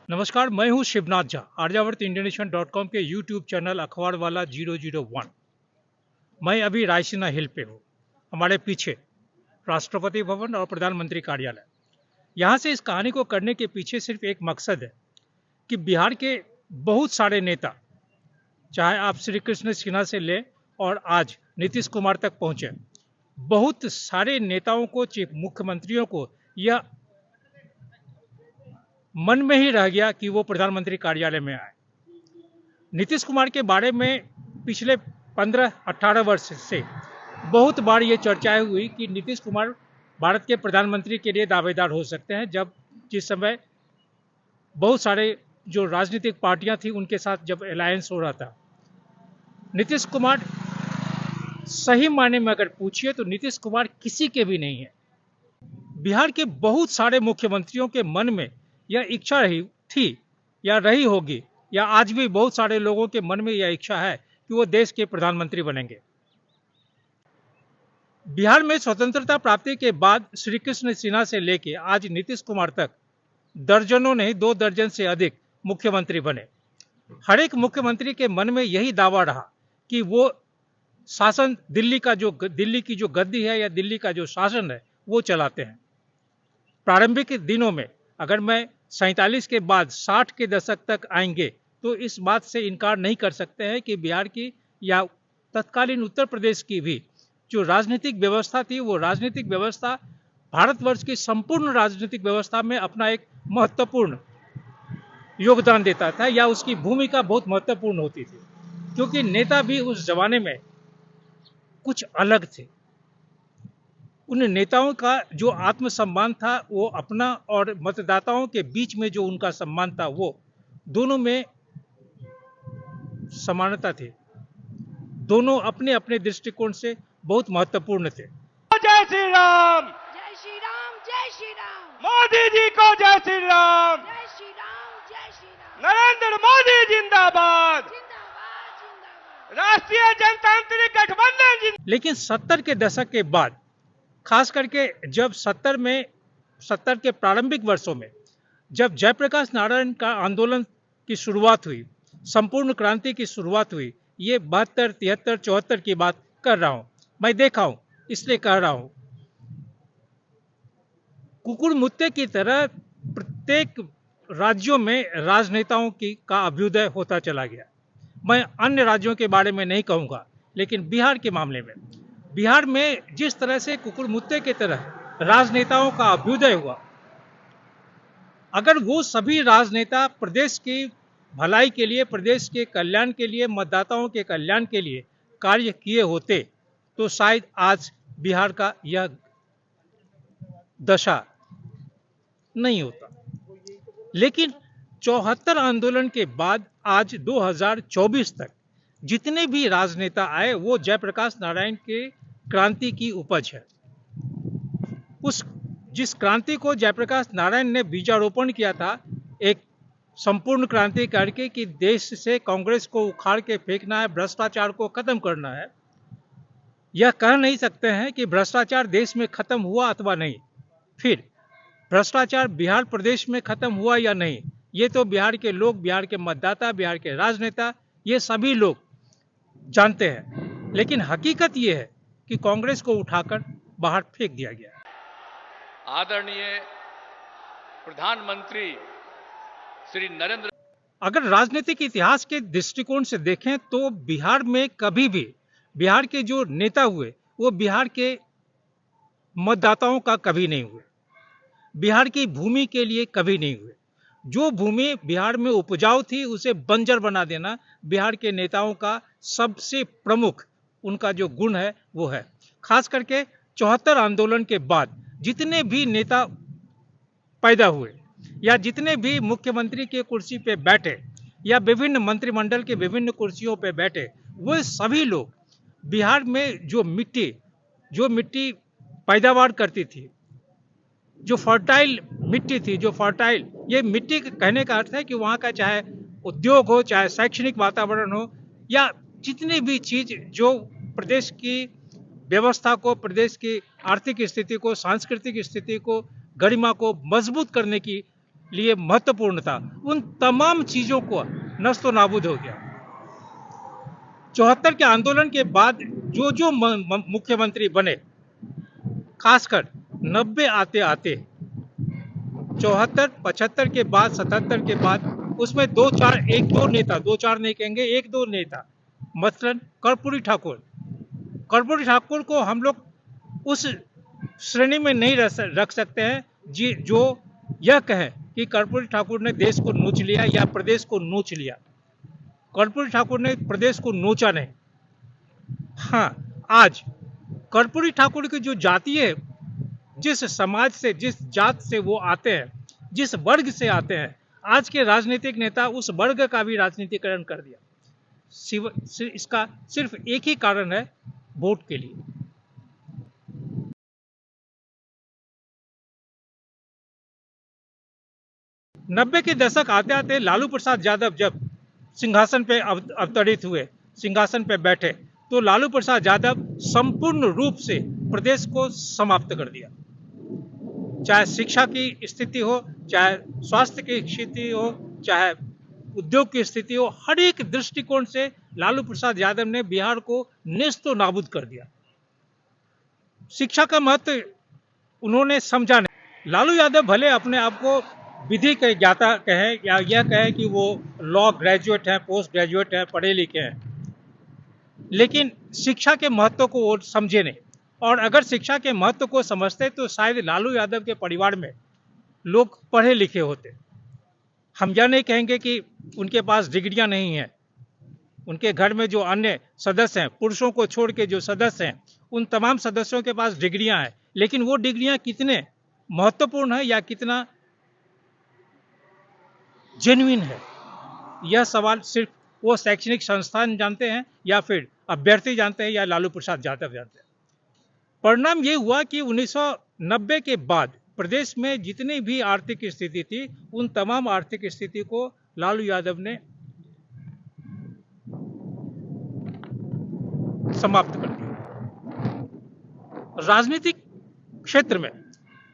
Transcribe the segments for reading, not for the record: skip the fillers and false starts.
नमस्कार, मैं हूं शिवनाथ झा, आर्यावर्त इंडोनेशियन.com के यूट्यूब चैनल अखबार वाला 001। मैं अभी रायसीना हिल पे हूँ। हमारे पीछे राष्ट्रपति भवन और प्रधानमंत्री कार्यालय। यहाँ से इस कहानी को करने के पीछे सिर्फ एक मकसद है कि बिहार के बहुत सारे नेता, चाहे आप श्री कृष्ण सिन्हा से लें और आज नीतीश कुमार तक पहुंचे, बहुत सारे नेताओं को, चीफ मुख्यमंत्रियों को यह मन में ही रह गया कि वो प्रधानमंत्री कार्यालय में आए। नीतीश कुमार के बारे में पिछले 15-18 वर्ष से बहुत बार ये चर्चाएं हुई कि नीतीश कुमार भारत के प्रधानमंत्री के लिए दावेदार हो सकते हैं। जिस समय बहुत सारे जो राजनीतिक पार्टियां थी उनके साथ जब अलायंस हो रहा था, नीतीश कुमार, सही मायने में अगर पूछिए तो नीतीश कुमार किसी के भी नहीं है। बिहार के बहुत सारे मुख्यमंत्रियों के मन में यह इच्छा रही थी या रही होगी, या आज भी बहुत सारे लोगों के मन में यह इच्छा है कि वो देश के प्रधानमंत्री बनेंगे। बिहार में स्वतंत्रता प्राप्ति के बाद श्री कृष्ण सिन्हा से लेकर आज नीतीश कुमार तक दर्जनों नहीं 2 दर्जन से अधिक मुख्यमंत्री बने। हर एक मुख्यमंत्री के मन में यही दावा रहा कि वो शासन, दिल्ली की जो गद्दी है या दिल्ली का जो शासन है वो चलाते हैं। प्रारंभिक दिनों में अगर मैं 47 के बाद 60 के दशक तक आएंगे तो इस बात से इनकार नहीं कर सकते हैं कि बिहार की या तत्कालीन उत्तर प्रदेश की भी जो राजनीतिक व्यवस्था थी, वो राजनीतिक व्यवस्था भारतवर्ष की संपूर्ण राजनीतिक व्यवस्था में अपना एक महत्वपूर्ण योगदान देता था, या उसकी भूमिका बहुत महत्वपूर्ण होती थी, क्योंकि नेता भी उस जमाने में कुछ अलग थे। उन नेताओं का जो आत्मसम्मान था वो अपना और मतदाताओं के बीच में जो उनका सम्मान था, वो दोनों में समानता थी। दोनों अपने अपने दृष्टिकोण से बहुत महत्वपूर्ण थे। जय श्री राम, जय श्री राम, जय श्री राम, मोदी जी को जय श्री राम, जय श्री राम, जय श्री राम, नरेंद्र मोदी जिंदाबाद, जिंदाबाद जिंदाबाद, राष्ट्रीय जनतांत्रिक गठबंधन जिंदाबाद। लेकिन 70 के दशक के बाद, खास करके जब 70 के प्रारंभिक वर्षों में जब जयप्रकाश नारायण का आंदोलन की शुरुआत हुई, संपूर्ण क्रांति की शुरुआत हुई, ये 72, 73, 74 की बात कर रहा हूं, मैं देखा हूं इसलिए कह रहा हूं। कुकुर मुत्ते की तरह प्रत्येक राज्यों में राजनेताओं का अभ्युदय होता चला गया। मैं अन्य राज्यों के बारे में नहीं कहूंगा, लेकिन बिहार के मामले में, बिहार में जिस तरह से कुकुर मुत्ते की तरह राजनेताओं का अभ्युदय हुआ, अगर वो सभी राजनेता प्रदेश की भलाई के लिए, प्रदेश के कल्याण के लिए, मतदाताओं के कल्याण के लिए कार्य किए होते तो शायद आज बिहार का यह दशा नहीं होता। लेकिन 74 आंदोलन के बाद आज 2024 तक जितने भी राजनेता आए वो जयप्रकाश नारायण के क्रांति की उपज है। जिस क्रांति को जयप्रकाश नारायण ने बीजारोपण किया था, एक संपूर्ण क्रांति करके कि देश से कांग्रेस को उखाड़ के फेंकना है, भ्रष्टाचार को खत्म करना है। यह कह नहीं सकते हैं कि भ्रष्टाचार देश में खत्म हुआ अथवा नहीं, फिर भ्रष्टाचार बिहार प्रदेश में खत्म हुआ या नहीं, ये तो बिहार के लोग, बिहार के मतदाता, बिहार के राजनेता, ये सभी लोग जानते हैं। लेकिन हकीकत ये है कि कांग्रेस को उठाकर बाहर फेंक दिया गया। आदरणीय प्रधानमंत्री श्री नरेंद्र, अगर राजनीतिक इतिहास के दृष्टिकोण से देखें तो बिहार में कभी भी बिहार के जो नेता हुए वो बिहार के मतदाताओं का कभी नहीं हुए, बिहार की भूमि के लिए कभी नहीं हुए। जो भूमि बिहार में उपजाऊ थी उसे बंजर बना देना बिहार के नेताओं का सबसे प्रमुख उनका जो गुण है वो है। खास करके 74 आंदोलन के बाद जितने भी नेता पैदा हुए या जितने भी मुख्यमंत्री के कुर्सी पे बैठे या विभिन्न मंत्रिमंडल के विभिन्न कुर्सियों पे बैठे, वो सभी लोग बिहार में जो मिट्टी पैदावार करती थी, जो फर्टाइल मिट्टी थी, ये मिट्टी कहने का अर्थ है कि वहाँ का चाहे उद्योग हो, चाहे शैक्षणिक वातावरण हो, या जितनी भी चीज जो प्रदेश की व्यवस्था को, प्रदेश की आर्थिक स्थिति को, सांस्कृतिक स्थिति को, गरिमा को मजबूत करने की लिए महत्वपूर्ण था, उन तमाम चीजों को नष्ट नाबूद हो गया। 74 के आंदोलन के बाद जो जो मुख्यमंत्री बने, खासकर 90 आते आते 74, 75 के बाद, 77 के बाद, उसमें दो चार नहीं कहेंगे, एक दो नेता, मसलन कर्पूरी ठाकुर को हम लोग उस श्रेणी में नहीं रख सकते हैं जो यह कहें कि कर्पूरी ठाकुर ने देश को नोच लिया या प्रदेश को नोच लिया। कर्पूरी ठाकुर ने प्रदेश को नोचा नहीं। हाँ, आज कर्पूरी ठाकुर की जो जाति है, जिस समाज से, जिस जात से वो आते हैं, जिस वर्ग से आते हैं, आज के राजनीतिक नेता उस वर्ग का भी राजनीतिकरण कर दिया। इसका सिर्फ एक ही कारण है, वोट के लिए। नब्बे के दशक आते आते लालू प्रसाद यादव जब सिंहासन पे अवतरित हुए, सिंहासन पे बैठे, तो लालू प्रसाद यादव संपूर्ण रूप से प्रदेश को समाप्त कर दिया। चाहे शिक्षा की स्थिति हो, चाहे स्वास्थ्य की स्थिति हो, चाहे उद्योग की स्थिति हो, हर एक दृष्टिकोण से लालू प्रसाद यादव ने बिहार को नेस्तो नाबूद कर दिया। शिक्षा का महत्व उन्होंने समझा नहीं। लालू यादव भले अपने आप को विधि के ज्ञाता कहें या यह कहें कि वो लॉ ग्रेजुएट हैं, पोस्ट ग्रेजुएट हैं, पढ़े लिखे हैं, लेकिन शिक्षा के महत्व को वो समझे नहीं। और अगर शिक्षा के महत्व को समझते तो शायद लालू यादव के परिवार में लोग पढ़े लिखे होते। हम यह नहीं कहेंगे कि उनके पास डिग्रियां नहीं हैं। उनके घर में जो अन्य सदस्य हैं, पुरुषों को छोड़ के जो सदस्य हैं, उन तमाम सदस्यों के पास डिग्रियां हैं, लेकिन वो डिग्रियां कितने महत्वपूर्ण है या कितना जेन्युइन है, यह सवाल सिर्फ वो शैक्षणिक संस्थान जानते हैं या फिर अभ्यर्थी जानते हैं या लालू प्रसाद यादव जानते हैं। परिणाम ये हुआ कि 1990 के बाद प्रदेश में जितनी भी आर्थिक स्थिति थी, उन तमाम आर्थिक स्थिति को लालू यादव ने समाप्त कर दिया। राजनीतिक क्षेत्र में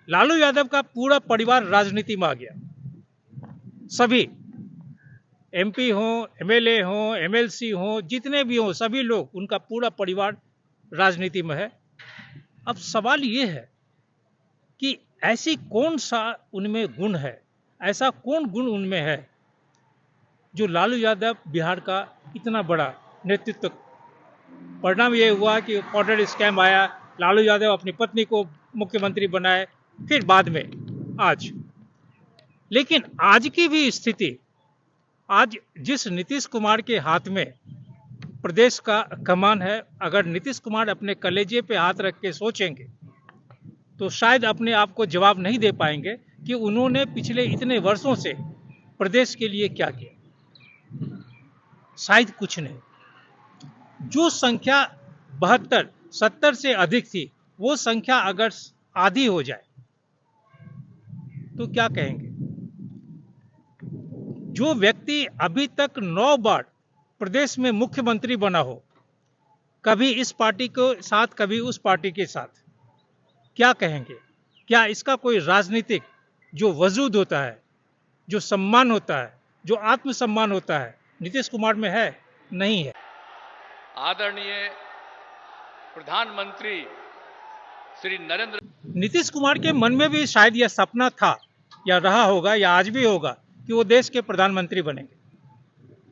लालू यादव का पूरा परिवार राजनीति में आ गया। सभी एमपी हो, एमएलए हो, एमएलसी हो, जितने भी हो, सभी लोग, उनका पूरा परिवार राजनीति में है। अब सवाल ये है कि ऐसी कौन सा उनमें गुण है, ऐसा कौन गुण उनमें है जो लालू यादव बिहार का इतना बड़ा नेतृत्व। परिणाम ये हुआ कि कॉर्पोरेट स्कैम आया, लालू यादव अपनी पत्नी को मुख्यमंत्री बनाए, फिर बाद में आज। लेकिन आज की भी स्थिति, आज जिस नीतीश कुमार के हाथ में प्रदेश का कमान है, अगर नीतीश कुमार अपने कलेजे पे हाथ रख के सोचेंगे तो शायद अपने आप को जवाब नहीं दे पाएंगे कि उन्होंने पिछले इतने वर्षों से प्रदेश के लिए क्या किया। शायद कुछ नहीं। जो संख्या 72, 70 से अधिक थी, वो संख्या अगर आधी हो जाए तो क्या कहेंगे। जो व्यक्ति अभी तक 9 बार प्रदेश में मुख्यमंत्री बना हो, कभी इस पार्टी के साथ, कभी उस पार्टी के साथ, क्या कहेंगे। क्या इसका कोई राजनीतिक जो वजूद होता है, जो सम्मान होता है, जो आत्मसम्मान होता है, नीतीश कुमार में है? नहीं है। आदरणीय प्रधानमंत्री श्री नरेंद्र नीतीश कुमार के मन में भी शायद यह सपना था या रहा होगा या आज भी होगा कि वो देश के प्रधानमंत्री बनेंगे।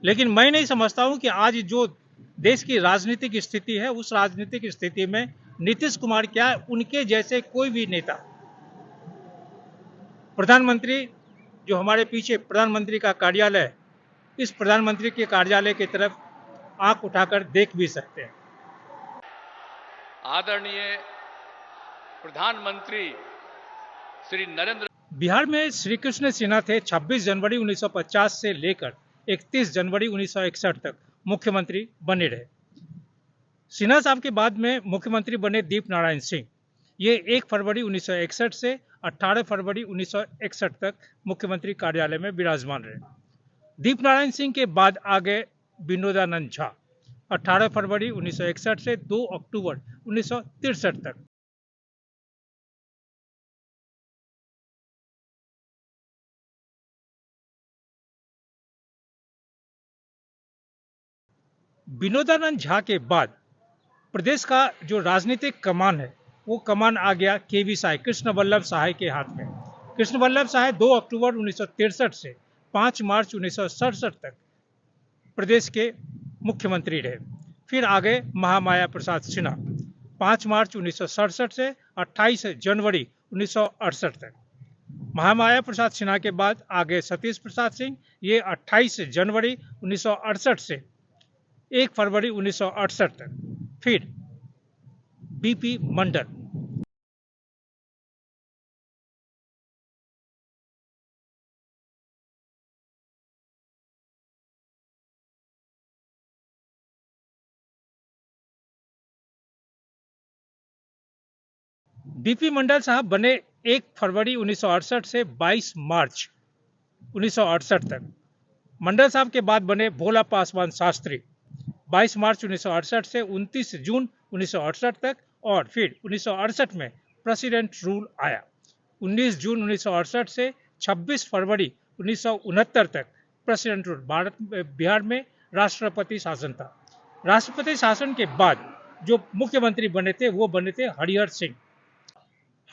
लेकिन मैं नहीं समझता हूं कि आज जो देश की राजनीतिक स्थिति है, उस राजनीतिक स्थिति में नीतीश कुमार क्या, उनके जैसे कोई भी नेता, प्रधानमंत्री, जो हमारे पीछे प्रधानमंत्री का कार्यालय है, इस प्रधानमंत्री के कार्यालय की तरफ आंख उठाकर देख भी सकते हैं। आदरणीय प्रधानमंत्री श्री नरेंद्र बिहार में श्री कृष्ण सिन्हा थे 26 जनवरी 1950 से लेकर 31 जनवरी 1961 तक मुख्यमंत्री बने रहे। सिन्हा साहब के बाद में मुख्यमंत्री बने दीप नारायण सिंह। ये 1 फरवरी 1961 से 18 फरवरी 1961 तक मुख्यमंत्री कार्यालय में विराजमान रहे। दीप नारायण सिंह के बाद आ गए विनोदानंद झा, 18 फरवरी 1961 से 2 अक्टूबर 1963 तक। विनोदानंद झा के बाद प्रदेश का जो राजनीतिक कमान है वो कमान आ गया केवी साय, कृष्ण वल्लभ सहाय के हाथ में। कृष्ण वल्लभ सहाय 2 अक्टूबर 1963 से 5 मार्च 1967 तक प्रदेश के मुख्यमंत्री रहे। फिर आ गए महामाया प्रसाद सिन्हा 5 मार्च 1967 से 28 जनवरी 1968 तक। महामाया प्रसाद सिन्हा के बाद आ गए सतीश प्रसाद सिंह, ये 28 जनवरी 1968 से 1 फरवरी 1968 तक। फिर बीपी मंडल, बीपी मंडल साहब बने 1 फरवरी 1968 से 22 मार्च 1968 तक। मंडल साहब के बाद बने भोला पासवान शास्त्री 22 मार्च 1968 से 29 जून 1968 तक। और फिर 1968 में प्रेसिडेंट रूल आया। 19 जून 1968 से 26 फरवरी 1969 तक प्रेसिडेंट रूल। बिहार में राष्ट्रपति शासन था। राष्ट्रपति शासन के बाद जो मुख्यमंत्री बने थे वो बने थे हरिहर सिंह।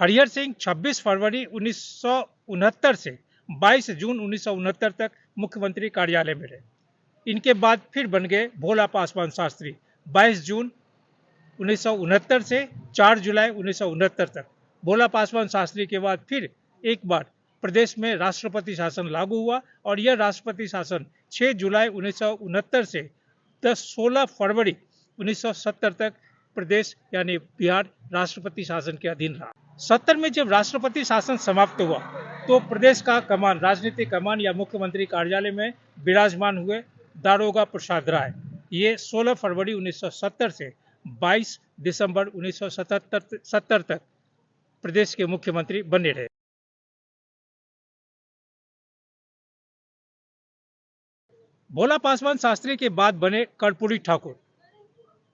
हरिहर सिंह 26 फरवरी 1969 से 22 जून 1969 तक मुख्यमंत्री कार्यालय में रहे। इनके बाद फिर बन गए भोला पासवान शास्त्री 22 जून 1969 से 4 जुलाई 1969 तक। भोला पासवान शास्त्री के बाद फिर एक बार प्रदेश में राष्ट्रपति शासन लागू हुआ और यह राष्ट्रपति शासन 6 जुलाई 1969 से 16 फरवरी 1970 तक प्रदेश यानी बिहार राष्ट्रपति शासन के अधीन रहा। 70 में जब राष्ट्रपति शासन समाप्त हुआ तो प्रदेश का कमान, राजनीतिक कमान या मुख्यमंत्री कार्यालय में विराजमान हुए दारोगा प्रसाद राय। ये 16 फरवरी 1970 से 22 दिसंबर 1970 तक प्रदेश के मुख्यमंत्री बने रहे। भोला पासवान शास्त्री के बाद बने कर्पूरी ठाकुर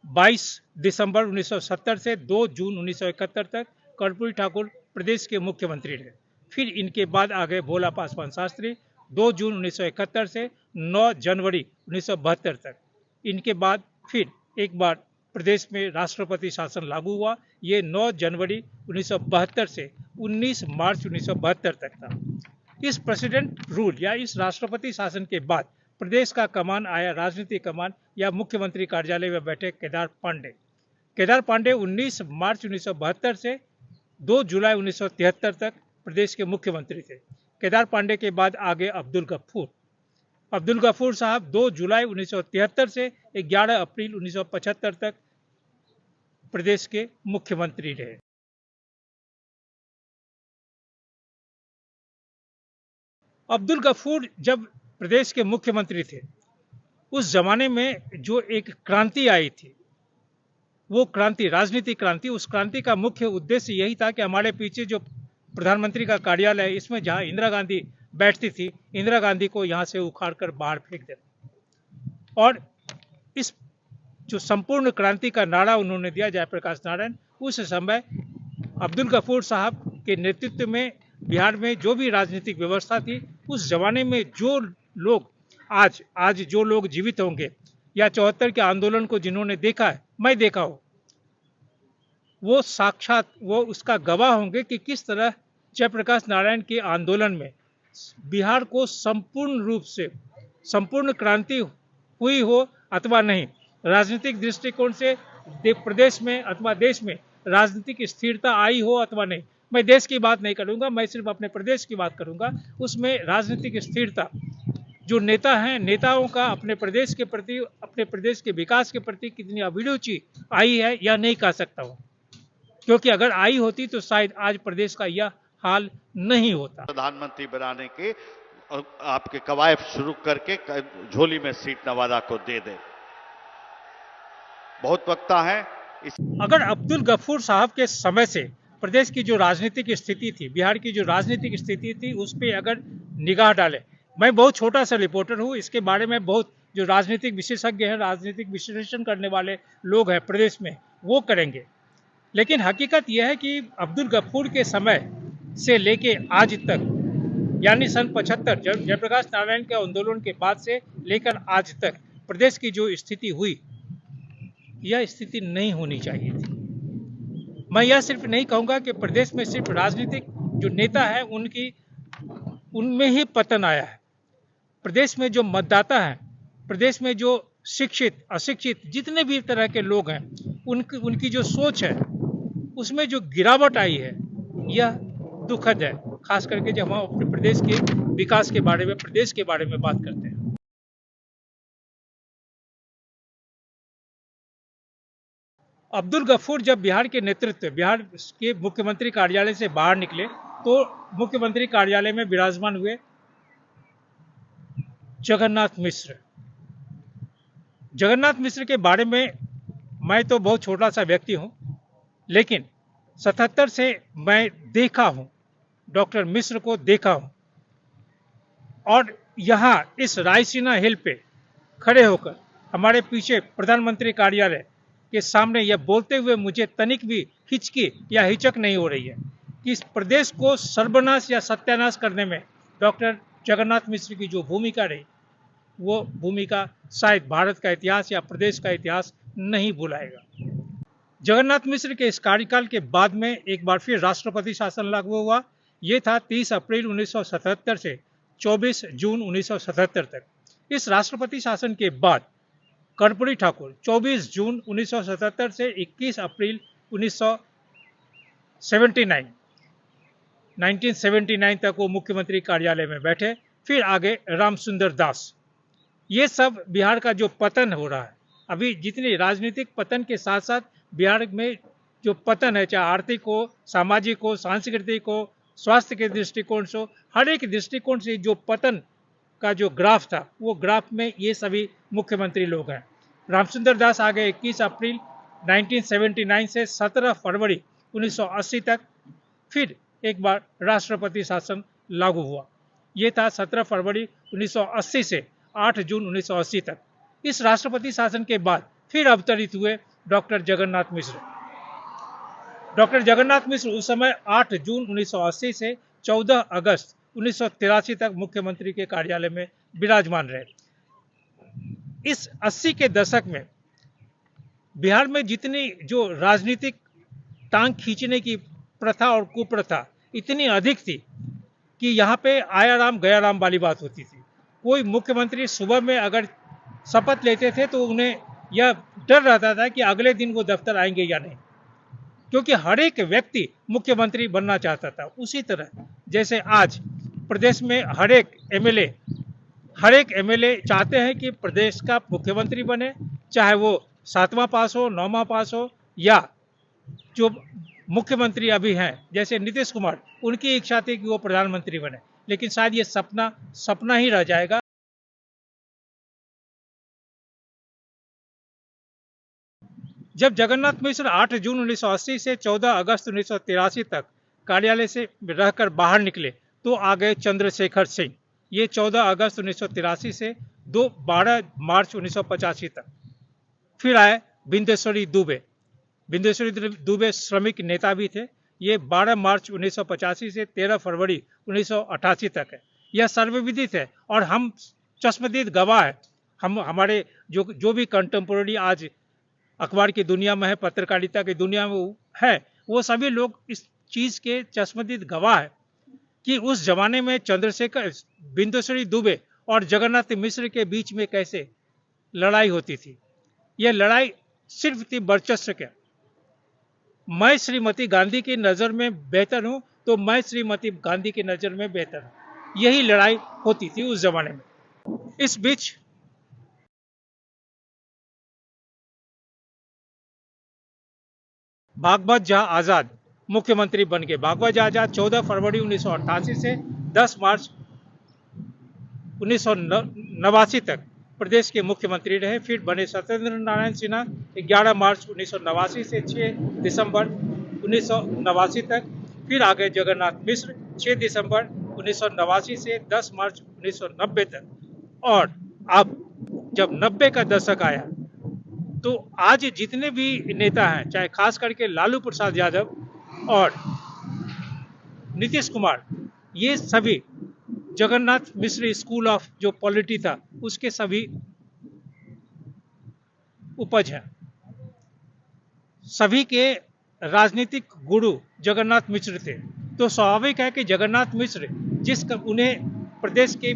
22 दिसंबर 1970 से 2 जून 1971 तक कर्पूरी ठाकुर प्रदेश के मुख्यमंत्री रहे। फिर इनके बाद आ गए भोला पासवान शास्त्री 2 जून 1971 से 9 जनवरी 1972 तक। इनके बाद फिर एक बार प्रदेश में राष्ट्रपति शासन लागू हुआ। ये 9 जनवरी 1972 से 19 मार्च 1972 तक था। इस प्रेसिडेंट रूल या इस राष्ट्रपति शासन के बाद प्रदेश का कमान आया, राजनीतिक कमान या मुख्यमंत्री कार्यालय में बैठे केदार पांडे। केदार पांडे 19 मार्च 1972 से 2 जुलाई 1973 तक प्रदेश के मुख्यमंत्री थे। केदार पांडे के बाद आगे अब्दुल गफूर। अब्दुल गफूर साहब 2 जुलाई 1973 से 11 अप्रैल 1975 तक प्रदेश के मुख्यमंत्री रहे। अब्दुल गफूर जब प्रदेश के मुख्यमंत्री थे उस जमाने में जो एक क्रांति आई थी, वो क्रांति राजनीतिक क्रांति, उस क्रांति का मुख्य उद्देश्य यही था कि हमारे पीछे जो प्रधानमंत्री का कार्यालय है इसमें जहां इंदिरा गांधी बैठती थी, इंदिरा गांधी को यहां से उखाड़ कर बाहर फेंक देना। और इस जो संपूर्ण क्रांति का नारा उन्होंने दिया जयप्रकाश नारायण, उस समय अब्दुल गफूर साहब के नेतृत्व में बिहार में जो भी राजनीतिक व्यवस्था थी, उस जमाने में जो लोग आज जो लोग जीवित होंगे या 74 के आंदोलन को जिन्होंने देखा है, मैं देखा हूं, वो साक्षात वो उसका गवाह होंगे कि किस तरह जयप्रकाश नारायण के आंदोलन में बिहार को संपूर्ण रूप से संपूर्ण क्रांति हुई हो अथवा नहीं, राजनीतिक दृष्टिकोण से प्रदेश में अथवा देश में राजनीतिक स्थिरता आई हो अथवा नहीं। मैं देश की बात नहीं करूंगा, मैं सिर्फ अपने प्रदेश की बात करूंगा। उसमें राजनीतिक स्थिरता, जो नेता हैं, नेताओं का अपने प्रदेश के प्रति, अपने प्रदेश के विकास के प्रति कितनी अभिरुचि आई है यह नहीं कह सकता हूं, क्योंकि अगर आई होती तो शायद आज प्रदेश का यह हाल नहीं होता। प्रधानमंत्री बनाने के आपके कवायद शुरू करके झोली में सीट नवादा को दे दे। बहुत वक्ता है अगर अब्दुल गफूर साहब के समय से प्रदेश की जो राजनीतिक स्थिति थी, बिहार की जो राजनीतिक स्थिति थी, उस पर अगर निगाह डालें, मैं बहुत छोटा सा रिपोर्टर हूं, इसके बारे में बहुत जो राजनीतिक विशेषज्ञ हैं, राजनीतिक विश्लेषण करने वाले लोग हैं प्रदेश में, वो करेंगे। लेकिन हकीकत यह है कि अब्दुल गफूर के समय से लेके आज तक, यानी सन 75 जयप्रकाश नारायण के आंदोलन के बाद से लेकर आज तक प्रदेश की जो स्थिति हुई यह स्थिति नहीं होनी चाहिए थी। मैं यह सिर्फ नहीं कहूंगा कि प्रदेश में सिर्फ राजनीतिक जो नेता है उनमें ही पतन आया है। प्रदेश में जो मतदाता हैं, प्रदेश में जो शिक्षित अशिक्षित जितने भी तरह के लोग हैं, उनकी जो सोच है उसमें जो गिरावट आई है यह दुखद है, खास करके जब हम अपने प्रदेश के विकास के बारे में, प्रदेश के बारे में बात करते हैं। अब्दुल गफूर जब बिहार के मुख्यमंत्री कार्यालय से बाहर निकले तो मुख्यमंत्री कार्यालय में विराजमान हुए जगन्नाथ मिश्र। जगन्नाथ मिश्र के बारे में मैं तो बहुत छोटा सा व्यक्ति हूं, लेकिन 77 से मैं देखा हूं, डॉक्टर मिश्र को देखा हूं, और यहां इस रायसीना हिल पे खड़े होकर हमारे पीछे प्रधानमंत्री कार्यालय के सामने यह बोलते हुए मुझे तनिक भी हिचकी या हिचक नहीं हो रही है कि इस प्रदेश को सर्वनाश या सत्यानाश करने में डॉक्टर जगन्नाथ मिश्र की जो भूमिका रही, वो भूमिका शायद भारत का इतिहास या प्रदेश का इतिहास नहीं भुलाएगा। जगन्नाथ मिश्र के इस कार्यकाल के बाद में एक बार फिर राष्ट्रपति शासन लागू हुआ। ये था 30 अप्रैल 1977 से 24 जून 1977 तक। इस राष्ट्रपति शासन के बाद कर्पूरी ठाकुर 24 जून 1977 से 21 अप्रैल 1979 तक वो मुख्यमंत्री कार्यालय में बैठे। फिर आगे रामसुंदर दास। ये सब बिहार का जो पतन हो रहा है, अभी जितनी राजनीतिक पतन के साथ साथ बिहार में जो पतन है, चाहे आर्थिक हो, सामाजिक हो, सांस्कृतिक हो, स्वास्थ्य के दृष्टिकोण से, हर एक दृष्टिकोण से जो पतन का जो ग्राफ था, वो ग्राफ में ये सभी मुख्यमंत्री लोग हैं। रामसुंदर दास आ गए 21 अप्रैल 1979 से 17 फरवरी 1980 तक। फिर एक बार राष्ट्रपति शासन लागू हुआ। ये था 17 फरवरी 1980 से 8 जून 1980 तक। इस राष्ट्रपति शासन के बाद फिर अवतरित हुए डॉक्टर जगन्नाथ मिश्र। डॉक्टर जगन्नाथ मिश्र उस समय 8 जून 1980 से 14 अगस्त 1983 तक मुख्यमंत्री के कार्यालय में विराजमान रहे। इस 80 के दशक में बिहार में जितनी जो राजनीतिक टांग खींचने की प्रथा और कुप्रथा इतनी अधिक थी कि यहाँ पे आया राम गया राम वाली बात होती थी। कोई मुख्यमंत्री सुबह में अगर शपथ लेते थे तो उन्हें यह डर रहता था कि अगले दिन वो दफ्तर आएंगे या नहीं, क्योंकि हर एक व्यक्ति मुख्यमंत्री बनना चाहता था। उसी तरह जैसे आज प्रदेश में हर एक एमएलए चाहते हैं कि प्रदेश का मुख्यमंत्री बने, चाहे वो 7वां पास हो, 9वां पास हो, या जो मुख्यमंत्री अभी हैं जैसे नीतीश कुमार, उनकी इच्छा थी कि वो प्रधानमंत्री बने, लेकिन शायद ये सपना ही रह जाएगा। जब जगन्नाथ मिश्र 8 जून 1980 से 14 अगस्त 1983 तक कार्यालय से रहकर बाहर निकले तो आ गए चंद्रशेखर सिंह। ये 14 अगस्त 1983 से 12 मार्च 1985 तक। फिर आए बिंदेश्वरी दुबे श्रमिक नेता भी थे। ये 12 मार्च 1985 से 13 फरवरी 1988 तक है। यह सर्वविदित है और हम चश्मदीद गवाह है। हमारे जो भी कंटेम्पोररी आज अखबार की दुनिया में है, पत्रकारिता की दुनिया में है, वो सभी लोग इस चीज के चश्मदीद गवाह है कि उस जमाने में बिंदेश्वरी दुबे और जगन्नाथ मिश्र के बीच में कैसे लड़ाई होती थी। यह लड़ाई सिर्फ थी वर्चस्व के। मैं श्रीमती गांधी की नजर में बेहतर हूं तो मैं श्रीमती गांधी की नजर में बेहतर हूं, यही लड़ाई होती थी उस जमाने में। इस बीच भागवत झा आजाद मुख्यमंत्री बन गए। भागवत झा आजाद 14 फरवरी 1988 से 10 मार्च 1989 तक प्रदेश के मुख्यमंत्री रहे। फिर बने सत्येंद्र नारायण सिन्हा 11 मार्च 1989 से 6 दिसंबर 1989 तक। फिर आ गए जगन्नाथ मिश्र 6 दिसंबर 1989 से 10 मार्च 1990 तक। और अब जब 90 का दशक आया तो आज जितने भी नेता हैं, चाहे खास करके लालू प्रसाद यादव और नीतीश कुमार, ये सभी जगन्नाथ मिश्र स्कूल ऑफ जो पॉलिटी था उसके सभी उपज हैं। सभी के राजनीतिक गुरु जगन्नाथ मिश्र थे, तो स्वाभाविक है कि जगन्नाथ मिश्र उन्हें प्रदेश के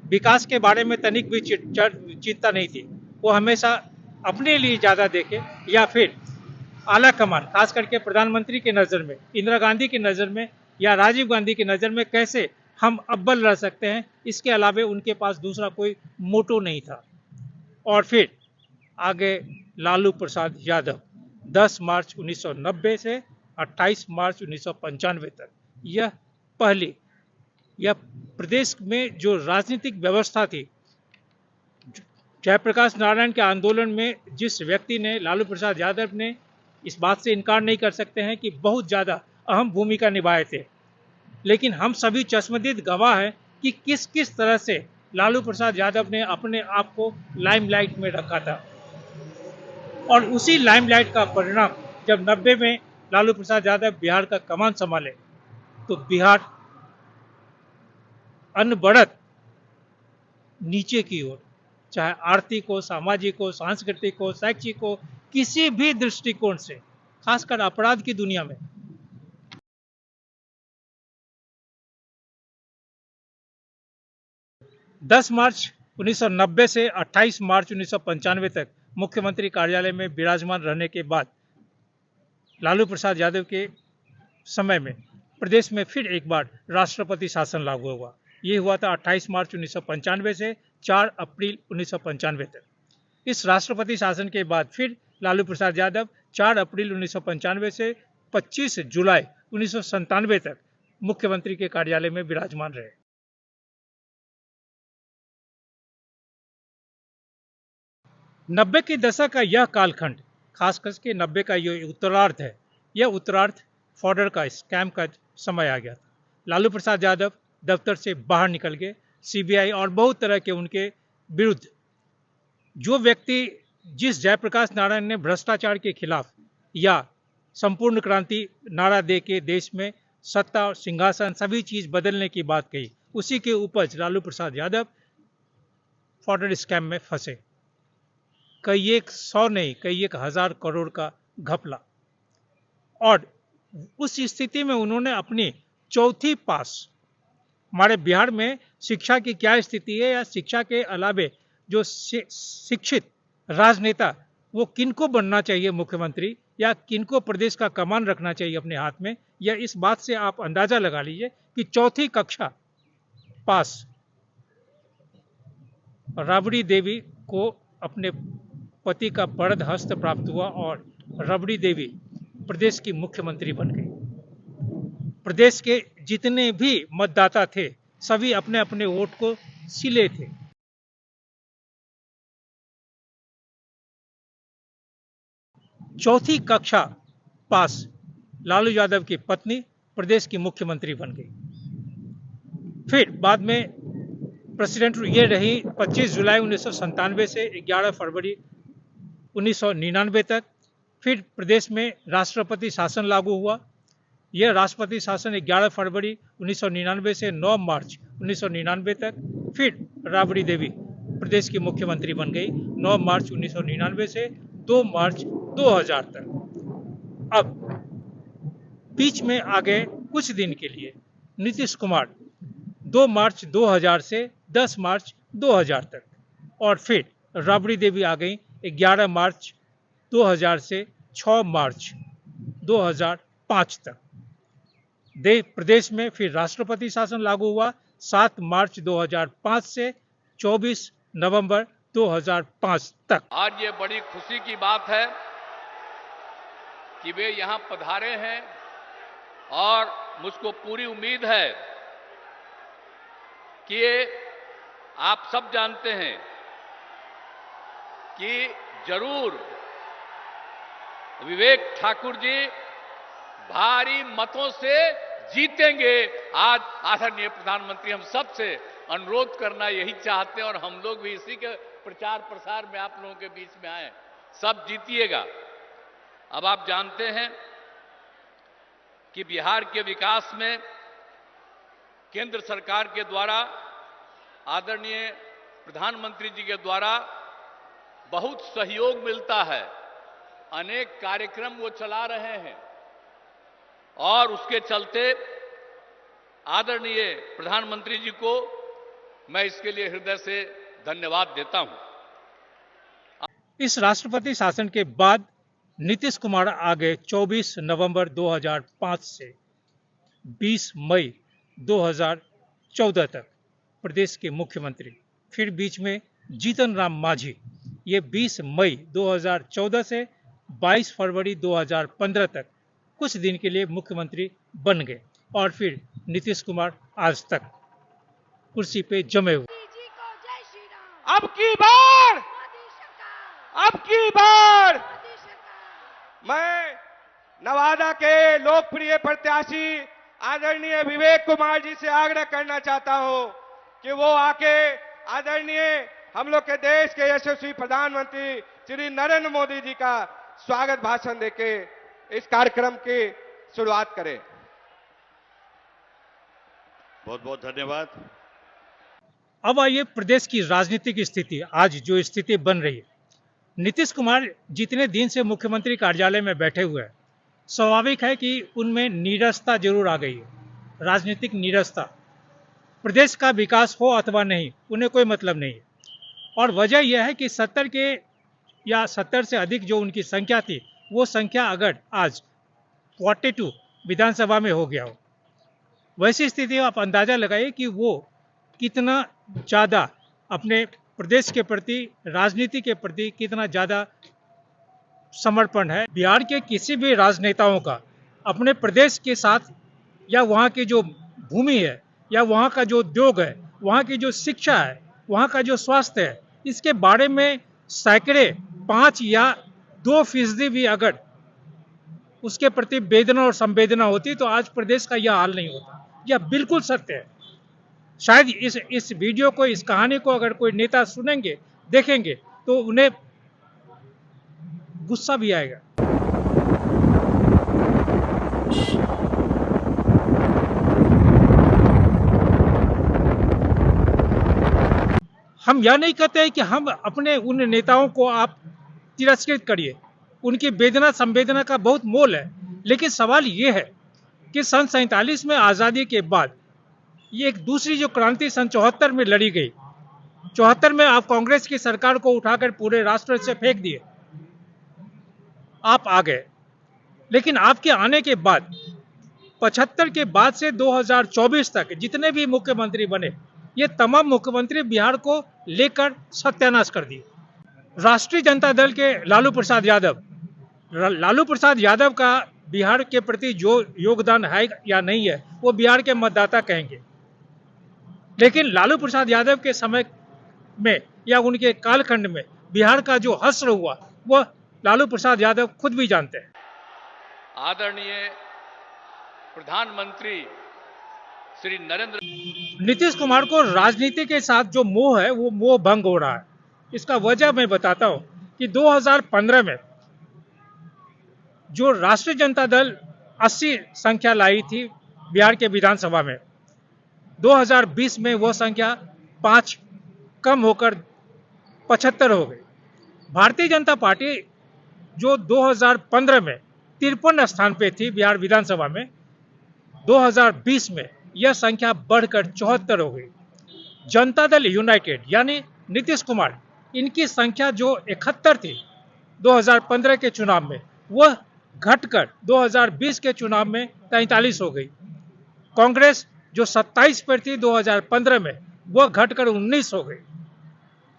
विकास के बारे में तनिक भी चिंता नहीं थी। वो हमेशा अपने लिए ज़्यादा देखे या फिर आला कमान, खास करके प्रधानमंत्री के नज़र में, इंदिरा गांधी की नज़र में या राजीव गांधी की नज़र में कैसे हम अव्वल रह सकते हैं, इसके अलावे उनके पास दूसरा कोई मोटो नहीं था। और फिर आगे लालू प्रसाद यादव 10 मार्च 1990 से 28 मार्च 1995 तक यह प्रदेश में जो राजनीतिक व्यवस्था थी, जयप्रकाश नारायण के आंदोलन में जिस व्यक्ति ने, लालू प्रसाद यादव ने, इस बात से इनकार नहीं कर सकते हैं कि बहुत ज़्यादा अहम भूमिका निभाए थे। लेकिन हम सभी चश्मदीद गवाह हैं कि किस किस तरह से लालू प्रसाद यादव ने अपने आप को लाइमलाइट में रखा था। और उसी लाइमलाइट का परिणाम जब 90 में लालू प्रसाद यादव बिहार का कमान संभाले तो बिहार अनबढ़त नीचे की ओर, चाहे आर्थिक हो, सामाजिक हो, सांस्कृतिक हो, शैक्षिक हो, किसी भी दृष्टिकोण से, खासकर अपराध की दुनिया में, दस मार्च 1990 से 28 मार्च 1995 तक मुख्यमंत्री कार्यालय में विराजमान रहने के बाद लालू प्रसाद यादव के समय में प्रदेश में फिर एक बार राष्ट्रपति शासन लागू हुआ। ये हुआ था 28 मार्च 1995 से 4 अप्रैल 1995 तक। इस राष्ट्रपति शासन के बाद फिर लालू प्रसाद यादव 4 अप्रैल 1995 से 25 जुलाई 1997 तक मुख्यमंत्री के कार्यालय में विराजमान रहे। नब्बे के दशक का यह कालखंड, खासकर के 90 का यह उत्तरार्ध है, यह उत्तरार्ध फॉर्डर का स्कैम का समय आ गया था। लालू प्रसाद यादव दफ्तर से बाहर निकल गए। सीबीआई और बहुत तरह के उनके विरुद्ध जो व्यक्ति, जिस जयप्रकाश नारायण ने भ्रष्टाचार के खिलाफ या संपूर्ण क्रांति नारा दे के देश में सत्ता और सिंहासन सभी चीज बदलने की बात कही, उसी के उपज लालू प्रसाद यादव फॉर्डर स्कैम में फंसे। कई एक 100 नहीं, कई एक 1000 करोड़ का घपला। और उस स्थिति में उन्होंने अपनी चौथी पास, हमारे बिहार में शिक्षा की क्या स्थिति है या शिक्षा के अलावे जो शिक्षित राजनेता, वो किनको बनना चाहिए मुख्यमंत्री या किनको प्रदेश का कमान रखना चाहिए अपने हाथ में, या इस बात से आप अंदाजा लगा लीजिए कि चौथी कक्षा पास राबड़ी देवी को अपने पति का वरद हस्त प्राप्त हुआ और राबड़ी देवी प्रदेश की मुख्यमंत्री बन गई। प्रदेश के जितने भी मतदाता थे सभी अपने अपने वोट को सिले थे। चौथी कक्षा पास लालू यादव की पत्नी प्रदेश की मुख्यमंत्री बन गई। फिर बाद में प्रेसिडेंट ये रही 25 जुलाई 1997 से 11 फरवरी 1999 तक। फिर प्रदेश में राष्ट्रपति शासन लागू हुआ। यह राष्ट्रपति शासन 11 फरवरी 1999 से 9 मार्च 1999 तक। फिर राबड़ी देवी प्रदेश की मुख्यमंत्री बन गई 9 मार्च 1999 से 2 मार्च 2000 तक। अब बीच में आ गए कुछ दिन के लिए नीतीश कुमार 2 मार्च 2000 से 10 मार्च 2000 तक, और फिर राबड़ी देवी आ गई 11 मार्च 2000 से 6 मार्च 2005 तक। प्रदेश में फिर राष्ट्रपति शासन लागू हुआ 7 मार्च 2005 से 24 नवंबर 2005 तक। आज ये बड़ी खुशी की बात है कि वे यहां पधारे हैं और मुझको पूरी उम्मीद है कि आप सब जानते हैं कि जरूर विवेक ठाकुर जी भारी मतों से जीतेंगे। आज आदरणीय प्रधानमंत्री हम सब से अनुरोध करना यही चाहते हैं और हम लोग भी इसी के प्रचार प्रसार में आप लोगों के बीच में आए, सब जीतिएगा। अब आप जानते हैं कि बिहार के विकास में केंद्र सरकार के द्वारा, आदरणीय प्रधानमंत्री जी के द्वारा बहुत सहयोग मिलता है। अनेक कार्यक्रम वो चला रहे हैं और उसके चलते आदरणीय प्रधानमंत्री जी को मैं इसके लिए हृदय से धन्यवाद देता हूं। इस राष्ट्रपति शासन के बाद नीतीश कुमार आ गए 24 नवंबर 2005 से 20 मई 2014 तक प्रदेश के मुख्यमंत्री। फिर बीच में जीतन राम मांझी, ये 20 मई 2014 से 22 फरवरी 2015 तक कुछ दिन के लिए मुख्यमंत्री बन गए और फिर नीतीश कुमार आज तक कुर्सी पे जमे हुए। मोदी जी को जय श्री राम। अब की बार मोदी सरकार, अब की बार मोदी सरकार। मैं नवादा के लोकप्रिय प्रत्याशी आदरणीय विवेक कुमार जी से आग्रह करना चाहता हूं कि वो आके आदरणीय हम लोग के देश के यशस्वी प्रधानमंत्री श्री नरेंद्र मोदी जी का स्वागत भाषण देके इस कार्यक्रम की शुरुआत करें। बहुत बहुत धन्यवाद। अब आइए प्रदेश की राजनीतिक स्थिति, आज जो स्थिति बन रही है। नीतीश कुमार जितने दिन से मुख्यमंत्री कार्यालय में बैठे हुए हैं, स्वाभाविक है कि उनमें नीरसता जरूर आ गई है, राजनीतिक नीरसता। प्रदेश का विकास हो अथवा नहीं, उन्हें कोई मतलब नहीं है। और वजह यह है कि 70 से अधिक जो उनकी संख्या थी, वो संख्या अगर आज 42 विधानसभा में हो गया हो, वैसी स्थिति आप अंदाजा लगाइए कि वो कितना ज़्यादा अपने प्रदेश के प्रति, राजनीति के प्रति कितना ज़्यादा समर्पण है। बिहार के किसी भी राजनेताओं का अपने प्रदेश के साथ या वहाँ की जो भूमि है या वहाँ का जो उद्योग है, वहाँ की जो शिक्षा है, वहाँ का जो स्वास्थ्य है, इसके बारे में सैकड़े 5 या 2% भी अगर उसके प्रति वेदना और संवेदना होती तो आज प्रदेश का यह हाल नहीं होता। यह बिल्कुल सत्य है। शायद इस वीडियो को, इस कहानी को अगर कोई नेता सुनेंगे, देखेंगे तो उन्हें गुस्सा भी आएगा। हम यह नहीं कहते हैं कि हम अपने उन नेताओं को आप तिरस्कृत करिए, उनकी वेदना संवेदना का बहुत मोल है। लेकिन सवाल ये है कि सन 47 में आज़ादी के बाद ये एक दूसरी जो क्रांति सन 74 में लड़ी गई, 74 में आप कांग्रेस की सरकार को उठाकर पूरे राष्ट्र से फेंक दिए, आप आ गए। लेकिन आपके आने के बाद 75 के बाद से 2024 तक जितने भी मुख्यमंत्री बने, ये तमाम मुख्यमंत्री बिहार को लेकर सत्यानाश कर दिए। राष्ट्रीय जनता दल के लालू प्रसाद यादव का बिहार के प्रति जो योगदान है या नहीं है, वो बिहार के मतदाता कहेंगे। लेकिन लालू प्रसाद यादव के समय में या उनके कालखंड में बिहार का जो हश्र हुआ, वह लालू प्रसाद यादव खुद भी जानते हैं। आदरणीय प्रधानमंत्री श्री नरेंद्र नीतीश कुमार को राजनीति के साथ जो मोह है, वो मोह भंग हो रहा है। इसका वजह मैं बताता हूं कि 2015 में जो राष्ट्रीय जनता दल 80 संख्या लाई थी बिहार के विधानसभा में, 2020 में वो संख्या 5 कम होकर 75 हो गई। भारतीय जनता पार्टी जो 2015 में 53 स्थान पे थी बिहार विधानसभा में, 2020 में यह संख्या बढ़कर 74 हो गई। जनता दल यूनाइटेड यानी नीतीश कुमार, इनकी संख्या जो 71 थी 2015 के चुनाव में, वह घटकर 2020 के चुनाव में 43 हो गई। कांग्रेस जो 27 पर थी 2015 में, वह घटकर 19 हो गई।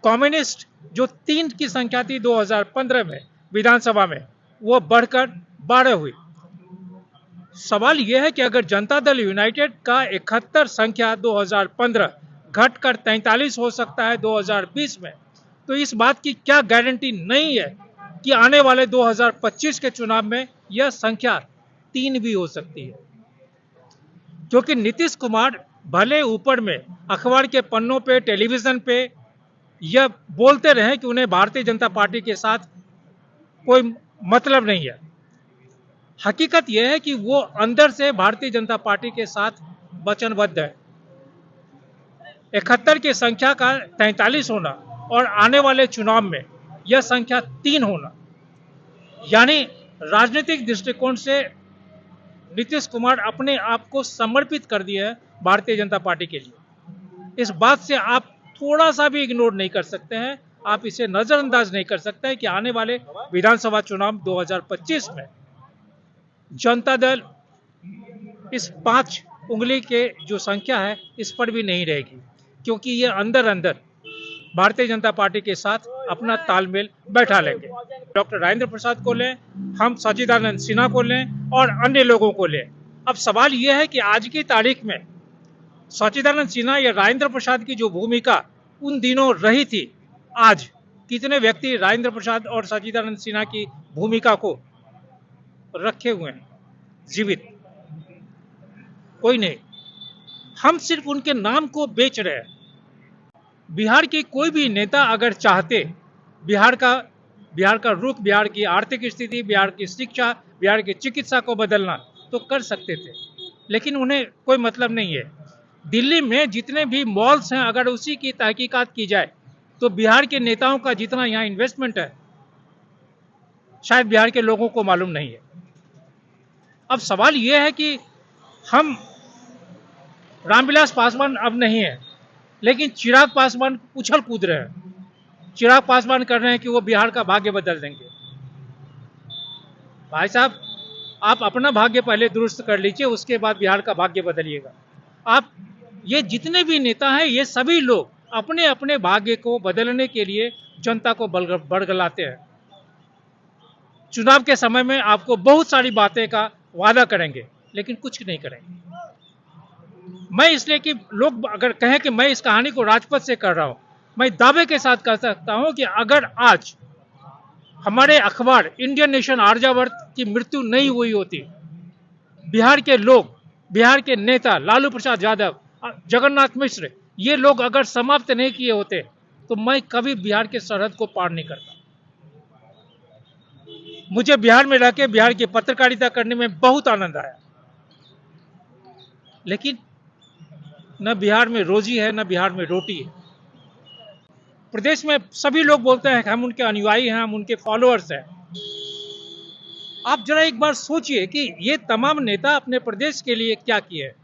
कम्युनिस्ट जो 3 की संख्या थी 2015 में विधानसभा में, वो बढ़कर 12 हुई। सवाल यह है कि अगर जनता दल यूनाइटेड का 71 संख्या 2015 घटकर 43 हो सकता है 2020 में, तो इस बात की क्या गारंटी नहीं है कि आने वाले 2025 के चुनाव में यह संख्या 3 भी हो सकती है। क्योंकि नीतीश कुमार भले ऊपर में अखबार के पन्नों पे, टेलीविजन पे यह बोलते रहे कि उन्हें भारतीय जनता पार्टी के साथ कोई मतलब नहीं है, हकीकत यह है कि वो अंदर से भारतीय जनता पार्टी के साथ वचनबद्ध है। 71 की संख्या का 43 होना और आने वाले चुनाव में यह संख्या 3 होना, यानी राजनीतिक दृष्टिकोण से नीतीश कुमार अपने आप को समर्पित कर दिया है भारतीय जनता पार्टी के लिए। इस बात से आप थोड़ा सा भी इग्नोर नहीं कर सकते हैं, आप इसे नजरअंदाज नहीं कर सकते हैं कि आने वाले विधानसभा चुनाव 2025 में जनता दल इस 5 उंगली के जो संख्या है इस पर भी नहीं रहेगी, क्योंकि ये अंदर अंदर भारतीय जनता पार्टी के साथ अपना तालमेल बैठा लेंगे। डॉक्टर राजेंद्र प्रसाद को लें, हम सच्चिदानंद सिन्हा को लें और अन्य लोगों को लें। अब सवाल यह है कि आज की तारीख में सच्चिदानंद सिन्हा या राजेंद्र प्रसाद की जो भूमिका उन दिनों रही थी, आज कितने व्यक्ति राजेंद्र प्रसाद और सच्चिदानंद सिन्हा की भूमिका को रखे हुए हैं जीवित? कोई नहीं। हम सिर्फ उनके नाम को बेच रहे हैं। बिहार के कोई भी नेता अगर चाहते बिहार का रुख, बिहार की आर्थिक स्थिति, बिहार की शिक्षा, बिहार की चिकित्सा को बदलना तो कर सकते थे, लेकिन उन्हें कोई मतलब नहीं है। दिल्ली में जितने भी मॉल्स हैं, अगर उसी की तहकीकात की जाए तो बिहार के नेताओं का जितना यहाँ इन्वेस्टमेंट है शायद बिहार के लोगों को मालूम नहीं है। अब सवाल यह है कि हम रामविलास पासवान अब नहीं है, लेकिन चिराग पासवान उछल कूद रहे हैं। चिराग पासवान कर रहे हैं कि वो बिहार का भाग्य बदल देंगे। भाई साहब, आप अपना भाग्य पहले दुरुस्त कर लीजिए, उसके बाद बिहार का भाग्य बदलिएगा। आप ये जितने भी नेता हैं, ये सभी लोग अपने अपने भाग्य को बदलने के लिए जनता को बरगलाते हैं। चुनाव के समय में आपको बहुत सारी बातें का वादा करेंगे, लेकिन कुछ नहीं करेंगे। मैं इसलिए कि लोग अगर कहें कि मैं इस कहानी को राजपथ से कर रहा हूं, मैं दावे के साथ कह सकता हूं कि अगर आज हमारे अखबार इंडियन नेशन आर्यावर्त की मृत्यु नहीं हुई होती, बिहार के लोग, बिहार के नेता लालू प्रसाद यादव, जगन्नाथ मिश्र, ये लोग अगर समाप्त नहीं किए होते तो मैं कभी बिहार के सरहद को पार नहीं करता। मुझे बिहार में रह के बिहार की पत्रकारिता करने में बहुत आनंद आया, लेकिन न बिहार में रोजी है, न बिहार में रोटी है। प्रदेश में सभी लोग बोलते हैं कि हम उनके अनुयायी हैं, हम उनके फॉलोअर्स हैं। आप जरा एक बार सोचिए कि ये तमाम नेता अपने प्रदेश के लिए क्या किए हैं।